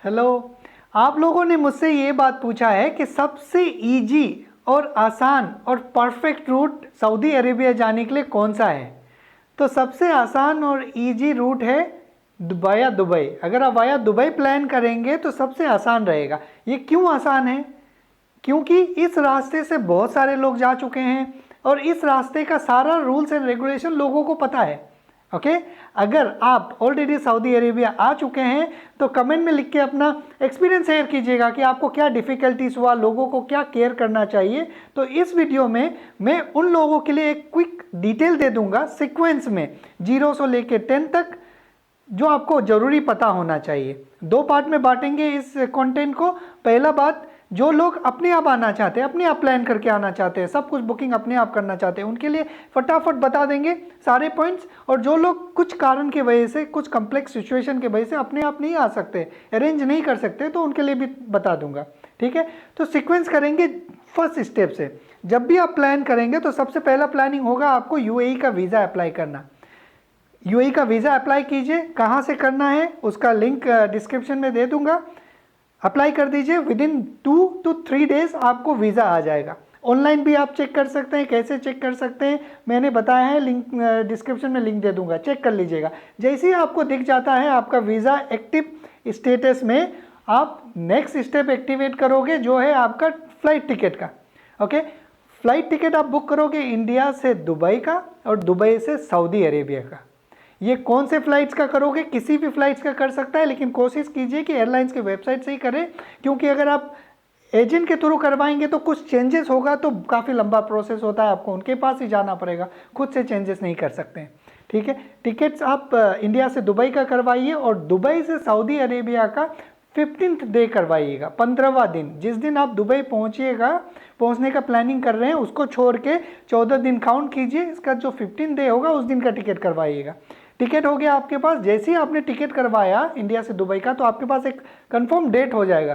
Hello. आप लोगों ने मुझसे ये बात पूछा है कि सबसे इजी और आसान और परफेक्ट रूट सऊदी अरेबिया जाने के लिए कौन सा है। तो सबसे आसान और इजी रूट है वाया दुबई। अगर आप वाया दुबई प्लान करेंगे तो सबसे आसान रहेगा। ये क्यों आसान है? क्योंकि इस रास्ते से बहुत सारे लोग जा चुके हैं और इस रास्ते का सारा रूल्स एंड रेगुलेशन लोगों को पता है। ओके, अगर आप ऑलरेडी सऊदी अरेबिया आ चुके हैं तो कमेंट में लिख के अपना एक्सपीरियंस शेयर कीजिएगा कि आपको क्या डिफ़िकल्टीज हुआ, लोगों को क्या केयर करना चाहिए। तो इस वीडियो में मैं उन लोगों के लिए एक क्विक डिटेल दे दूंगा सीक्वेंस में 0 से लेकर 10 तक, जो आपको ज़रूरी पता होना चाहिए। 2 पार्ट में बांटेंगे इस कंटेंट को। पहला बात, जो लोग अपने आप आना चाहते हैं, अपने आप प्लान करके आना चाहते हैं, सब कुछ बुकिंग अपने आप करना चाहते हैं, उनके लिए फटाफट बता देंगे सारे पॉइंट्स। और जो लोग कुछ कारण की वजह से, कुछ कम्प्लेक्स सिचुएशन की वजह से अपने आप नहीं आ सकते, अरेंज नहीं कर सकते, तो उनके लिए भी बता दूंगा। ठीक है, तो सीक्वेंस करेंगे फर्स्ट स्टेप से। जब भी आप प्लान करेंगे तो सबसे पहला प्लानिंग होगा आपको यूएई का वीज़ा अप्लाई करना। यूएई का वीज़ा अप्लाई कीजिए। कहाँ से करना है उसका लिंक डिस्क्रिप्शन में दे दूंगा। अप्लाई कर दीजिए, विद इन 2 to 3 डेज आपको वीज़ा आ जाएगा। ऑनलाइन भी आप चेक कर सकते हैं। कैसे चेक कर सकते हैं मैंने बताया है, लिंक डिस्क्रिप्शन में लिंक दे दूंगा, चेक कर लीजिएगा। जैसे ही आपको दिख जाता है आपका वीज़ा एक्टिव स्टेटस में, आप नेक्स्ट स्टेप एक्टिवेट करोगे जो है आपका फ़्लाइट टिकट का। ओके, फ़्लाइट टिकट आप बुक करोगे इंडिया से दुबई का और दुबई से सऊदी अरेबिया का। ये कौन से फ्लाइट्स का करोगे? किसी भी फ्लाइट्स का कर सकता है, लेकिन कोशिश कीजिए कि एयरलाइंस के वेबसाइट से ही करें, क्योंकि अगर आप एजेंट के थ्रू करवाएंगे तो कुछ चेंजेस होगा तो काफ़ी लंबा प्रोसेस होता है, आपको उनके पास ही जाना पड़ेगा, खुद से चेंजेस नहीं कर सकते हैं। ठीक है, टिकट्स आप इंडिया से दुबई का करवाइए और दुबई से सऊदी अरेबिया का 15th डे करवाइएगा, 15वां दिन। जिस दिन आप दुबई पहुंचिएगा, पहुंचने का प्लानिंग कर रहे हैं, उसको छोड़ के 14 दिन काउंट कीजिए। इसका जो 15 डे होगा उस दिन का टिकट करवाइएगा। टिकट हो गया आपके पास। जैसे ही आपने टिकट करवाया इंडिया से दुबई का, तो आपके पास एक कंफर्म डेट हो जाएगा,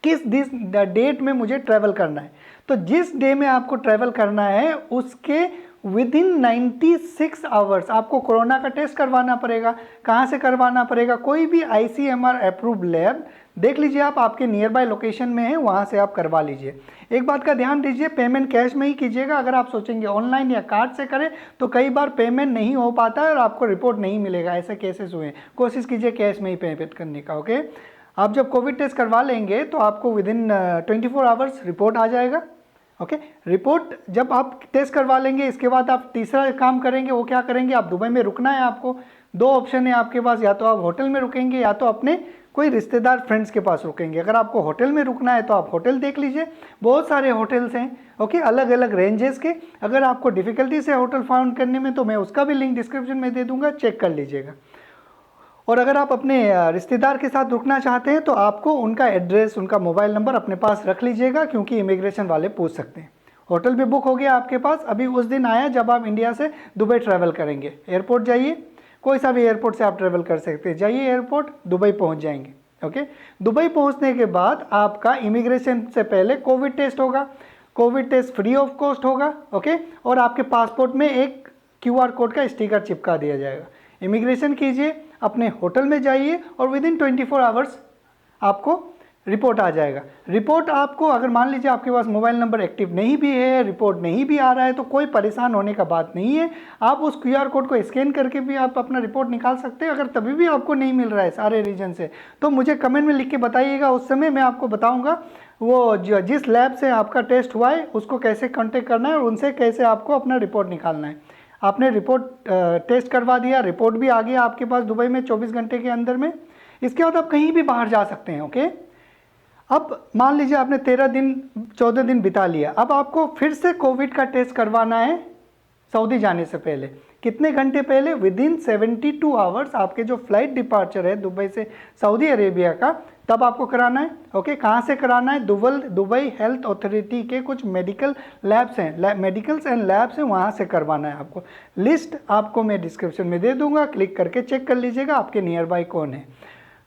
किस दिस डेट में मुझे ट्रैवल करना है। तो जिस डे में आपको ट्रैवल करना है उसके विद इन 96 आवर्स आपको कोरोना का टेस्ट करवाना पड़ेगा। कहाँ से करवाना पड़ेगा? कोई भी ICMR अप्रूव्ड लैब देख लीजिए, आप आपके नियर बाय लोकेशन में है, वहाँ से आप करवा लीजिए। एक बात का ध्यान दीजिए, पेमेंट कैश में ही कीजिएगा। अगर आप सोचेंगे ऑनलाइन या कार्ड से करें तो कई बार पेमेंट नहीं हो पाता है और आपको रिपोर्ट नहीं मिलेगा, ऐसे केसेस हुए हैं। कोशिश कीजिए कैश में ही पेमेंट करने का। ओके, आप जब कोविड टेस्ट करवा लेंगे तो आपको विद इन 24 आवर्स रिपोर्ट आ जाएगा। ओके, रिपोर्ट जब आप टेस्ट करवा लेंगे, इसके बाद आप तीसरा काम करेंगे। वो क्या करेंगे? आप दुबई में रुकना है आपको। 2 ऑप्शन है आपके पास, या तो आप होटल में रुकेंगे या तो अपने कोई रिश्तेदार फ्रेंड्स के पास रुकेंगे। अगर आपको होटल में रुकना है तो आप होटल देख लीजिए, बहुत सारे होटल्स हैं। ओके, अलग अलग रेंजेस के। अगर आपको डिफ़िकल्टी से होटल फाउंड करने में, तो मैं उसका भी लिंक डिस्क्रिप्शन में दे दूंगा, चेक कर लीजिएगा। और अगर आप अपने रिश्तेदार के साथ रुकना चाहते हैं तो आपको उनका एड्रेस, उनका मोबाइल नंबर अपने पास रख लीजिएगा, क्योंकि इमिग्रेशन वाले पूछ सकते हैं। होटल भी बुक हो गया आपके पास। अभी उस दिन आया जब आप इंडिया से दुबई ट्रैवल करेंगे। एयरपोर्ट जाइए, कोई सा भी एयरपोर्ट से आप ट्रैवल कर सकते हैं। जाइए एयरपोर्ट, दुबई पहुंच जाएंगे। ओके, दुबई पहुंचने के बाद आपका इमिग्रेशन से पहले कोविड टेस्ट होगा। Covid test free of cost होगा। ओके, और आपके पासपोर्ट में एक QR कोड का स्टिकर चिपका दिया जाएगा। इमिग्रेशन कीजिए, अपने होटल में जाइए और विद इन 24 आवर्स आपको रिपोर्ट आ जाएगा। रिपोर्ट आपको, अगर मान लीजिए आपके पास मोबाइल नंबर एक्टिव नहीं भी है, रिपोर्ट नहीं भी आ रहा है, तो कोई परेशान होने का बात नहीं है। आप उस QR कोड को स्कैन करके भी आप अपना रिपोर्ट निकाल सकते हैं। अगर तभी भी आपको नहीं मिल रहा है सारे रीजन से, तो मुझे कमेंट में लिख के बताइएगा। उस समय मैं आपको बताऊँगा वो जिस लैब से आपका टेस्ट हुआ है उसको कैसे कॉन्टेक्ट करना है और उनसे कैसे आपको अपना रिपोर्ट निकालना है। आपने रिपोर्ट टेस्ट करवा दिया, रिपोर्ट भी आ गया आपके पास दुबई में 24 घंटे के अंदर में। इसके बाद आप कहीं भी बाहर जा सकते हैं। ओके, अब मान लीजिए आपने 14 दिन बिता लिया। अब आपको फिर से कोविड का टेस्ट करवाना है सऊदी जाने से पहले। कितने घंटे पहले? विद इन 72 आवर्स आपके जो फ्लाइट डिपार्चर है दुबई से सऊदी अरेबिया का, तब आपको कराना है। ओके, कहाँ से कराना है? दुबई हेल्थ अथॉरिटी के कुछ मेडिकल लैब्स हैं, मेडिकल्स एंड लैब्स हैं, वहाँ से करवाना है आपको। लिस्ट आपको मैं डिस्क्रिप्शन में दे दूंगा, क्लिक करके चेक कर लीजिएगा आपके नियर बाय कौन है।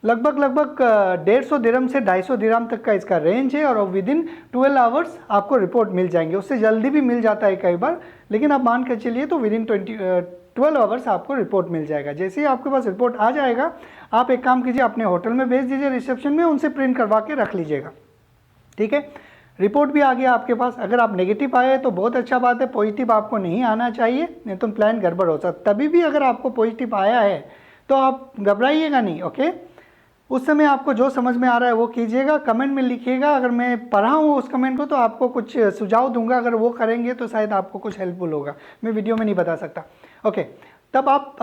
लगभग 150 दिरहम से 250 दिरहम तक का इसका रेंज है और विद इन 12 आवर्स आपको रिपोर्ट मिल जाएंगे। उससे जल्दी भी मिल जाता है कई बार, लेकिन आप मान कर चलिए तो विद इन 12 आवर्स आपको रिपोर्ट मिल जाएगा। जैसे ही आपके पास रिपोर्ट आ जाएगा, आप एक काम कीजिए, अपने होटल में भेज दीजिए रिसेप्शन में, उनसे प्रिंट करवा के रख लीजिएगा। ठीक है, रिपोर्ट भी आ गया आपके पास। अगर आप नेगेटिव आए तो बहुत अच्छा बात है, पॉजिटिव आपको नहीं आना चाहिए, नहीं तो प्लान गड़बड़ हो सकता। तभी भी अगर आपको पॉजिटिव आया है तो आप घबराइएगा नहीं। ओके, उस समय आपको जो समझ में आ रहा है वो कीजिएगा, कमेंट में लिखिएगा। अगर मैं पढ़ा हूँ उस कमेंट को तो आपको कुछ सुझाव दूंगा, अगर वो करेंगे तो शायद आपको कुछ हेल्पफुल होगा, मैं वीडियो में नहीं बता सकता। ओके, तब आप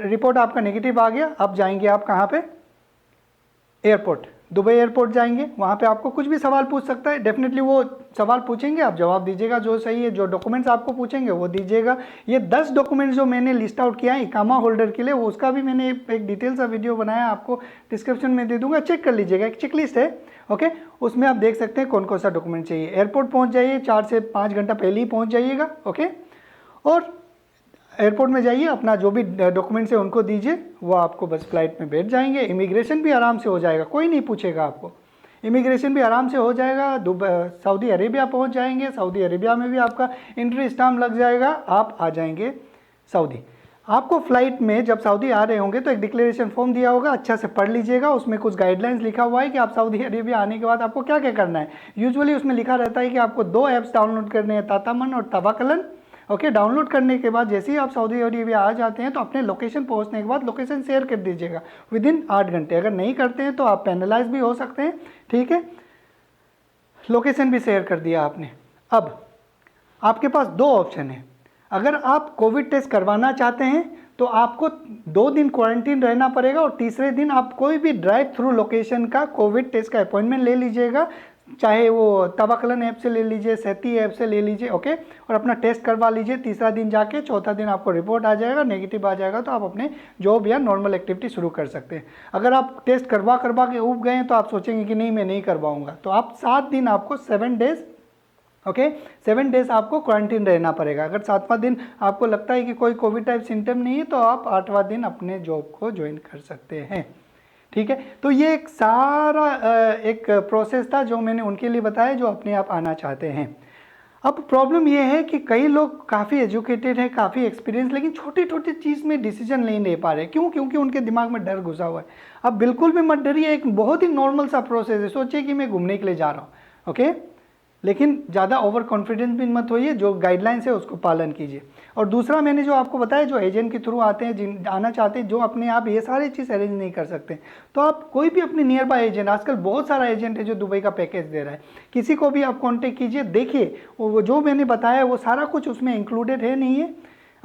रिपोर्ट आपका नेगेटिव आ गया, अब जाएंगे आप कहाँ पे, एयरपोर्ट, दुबई एयरपोर्ट जाएंगे। वहाँ पे आपको कुछ भी सवाल पूछ सकता है, डेफिनेटली वो सवाल पूछेंगे, आप जवाब दीजिएगा जो सही है। जो डॉक्यूमेंट्स आपको पूछेंगे वो दीजिएगा। ये 10 डॉक्यूमेंट्स जो मैंने लिस्ट आउट किया है इकामा होल्डर के लिए, वो उसका भी मैंने एक डिटेल सा वीडियो बनाया, आपको डिस्क्रिप्शन में दे दूंगा, चेक कर लीजिएगा। एक चेकलिस्ट है, ओके, उसमें आप देख सकते हैं कौन कौन सा डॉक्यूमेंट चाहिए। एयरपोर्ट पहुँच जाइए, 4 से 5 घंटा पहले ही पहुँच जाइएगा। ओके, और एयरपोर्ट में जाइए, अपना जो भी डॉक्यूमेंट्स है उनको दीजिए, वो आपको बस फ्लाइट में बैठ जाएंगे। इमिग्रेशन भी आराम से हो जाएगा, कोई नहीं पूछेगा आपको, इमिग्रेशन भी आराम से हो जाएगा। सऊदी अरेबिया पहुंच जाएंगे, सऊदी अरेबिया में भी आपका एंट्री स्टाम्प लग जाएगा, आप आ जाएंगे सऊदी। आपको फ्लाइट में जब सऊदी आ रहे होंगे तो एक डिक्लेरेशन फॉर्म दिया होगा, अच्छा से पढ़ लीजिएगा। उसमें कुछ गाइडलाइंस लिखा हुआ है कि आप सऊदी अरेबिया आने के बाद आपको क्या क्या करना है। यूजुअली उसमें लिखा रहता है कि आपको 2 ऐप्स डाउनलोड करने हैं, तातामन और तवाकलन। ओके, डाउनलोड करने के बाद जैसे ही आप सऊदी अरेबिया आ जाते हैं तो अपने लोकेशन पहुंचने के बाद लोकेशन शेयर कर दीजिएगा विदिन 8 घंटे। अगर नहीं करते हैं तो आप पेनलाइज भी हो सकते हैं। ठीक है, लोकेशन भी शेयर कर दिया आपने। अब आपके पास 2 ऑप्शन है। अगर आप कोविड टेस्ट करवाना चाहते हैं तो आपको 2 दिन क्वारंटीन रहना पड़ेगा, और तीसरे दिन आप कोई भी ड्राइव थ्रू लोकेशन का कोविड टेस्ट का अपॉइंटमेंट ले लीजिएगा, चाहे वो तवाकलन ऐप से ले लीजिए, सेती ऐप से ले लीजिए। ओके, और अपना टेस्ट करवा लीजिए। तीसरा दिन जाके, चौथा दिन आपको रिपोर्ट आ जाएगा, नेगेटिव आ जाएगा तो आप अपने जॉब या नॉर्मल एक्टिविटी शुरू कर सकते हैं। अगर आप टेस्ट करवा के उब गए तो आप सोचेंगे कि नहीं मैं नहीं करवाऊंगा, तो आप 7 दिन आपको 7 डेज, ओके, 7 डेज आपको क्वारंटीन रहना पड़ेगा। अगर 7वां दिन आपको लगता है कि कोई कोविड टाइप सिम्टम नहीं है तो आप 8वां दिन अपने जॉब को ज्वाइन कर सकते हैं। ठीक है, तो ये एक सारा एक प्रोसेस था जो मैंने उनके लिए बताया जो अपने आप आना चाहते हैं। अब प्रॉब्लम ये है कि कई लोग काफ़ी एजुकेटेड हैं, काफ़ी एक्सपीरियंस, लेकिन छोटी छोटी चीज़ में डिसीजन नहीं ले पा रहे। क्यों? क्योंकि उनके दिमाग में डर घुसा हुआ है। अब बिल्कुल भी मत डरिए, एक बहुत ही नॉर्मल सा प्रोसेस है। सोचिए कि मैं घूमने के लिए जा रहा हूँ, ओके, लेकिन ज़्यादा ओवर कॉन्फिडेंस भी मत होइए, जो गाइडलाइंस है उसको पालन कीजिए। और दूसरा मैंने जो आपको बताया, जो एजेंट के थ्रू आते हैं, जिन आना चाहते हैं, जो अपने आप ये सारी चीज़ अरेंज नहीं कर सकते, तो आप कोई भी अपने नियर बाय एजेंट, आजकल बहुत सारा एजेंट है जो दुबई का पैकेज दे रहा है, किसी को भी आप कॉन्टेक्ट कीजिए। देखिए वो जो मैंने बताया वो सारा कुछ उसमें इंक्लूडेड है नहीं है।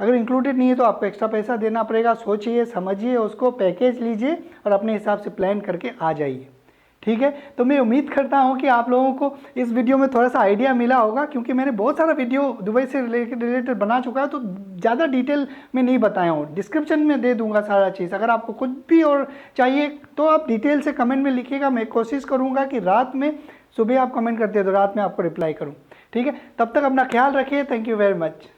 अगर इंक्लूडेड नहीं है तो आपको एक्स्ट्रा पैसा देना पड़ेगा। सोचिए, समझिए उसको, पैकेज लीजिए और अपने हिसाब से प्लान करके आ जाइए। ठीक है, तो मैं उम्मीद करता हूं कि आप लोगों को इस वीडियो में थोड़ा सा आइडिया मिला होगा, क्योंकि मैंने बहुत सारा वीडियो दुबई से रिलेटेड बना चुका है, तो ज़्यादा डिटेल में नहीं बताया हूँ। डिस्क्रिप्शन में दे दूंगा सारा चीज़। अगर आपको कुछ भी और चाहिए तो आप डिटेल से कमेंट में लिखिएगा। मैं कोशिश करूँगा कि रात में, सुबह आप कमेंट करते हैं तो रात में आपको रिप्लाई करूँ। ठीक है, तब तक अपना ख्याल रखिए। Thank you very much.